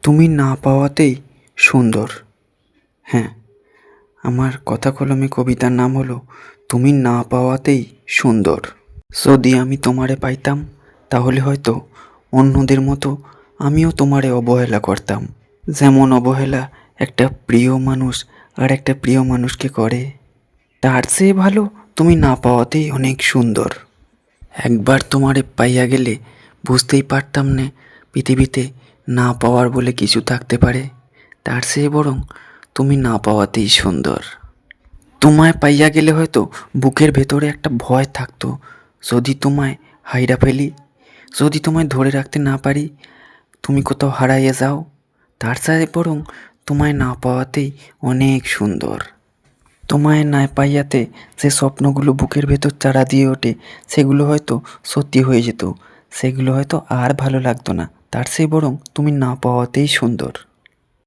তুমি না পাওয়াতেই সুন্দর। হ্যাঁ, আমার কথা কলমে কবিতার নাম হলো তুমি না পাওয়াতেই সুন্দর। যদি আমি তোমারে পাইতাম তাহলে হয়তো অন্যদের মতো আমিও তোমারে অবহেলা করতাম, যেমন অবহেলা একটা প্রিয় মানুষ আর একটা প্রিয় মানুষকে করে। তার চেয়ে ভালো তুমি না পাওয়াতেই অনেক সুন্দর। একবার তোমারে পাইয়া গেলে বুঝতেই পারতাম না পৃথিবীতে না পাওয়ার বলে কিছু থাকতে পারে। তার চেয়ে বরং তুমি না পাওয়াতেই সুন্দর। তোমায় পাইয়া গেলে হয়তো বুকের ভেতরে একটা ভয় থাকতো, যদি তোমায় হাইরা ফেলি, যদি তোমায় ধরে রাখতে না পারি, তুমি কোথাও হারাইয়া যাও। তার চেয়ে বরং তোমায় না পাওয়াতেই অনেক সুন্দর। তোমায় না পাইয়াতে যে স্বপ্নগুলো বুকের ভেতর চারা দিয়ে ওঠে সেগুলো হয়তো সত্যি হয়ে যেত, সেগুলো হয়তো আর ভালো লাগতো না। তার চেয়ে বরং তুমি না পাওয়াতেই সুন্দর।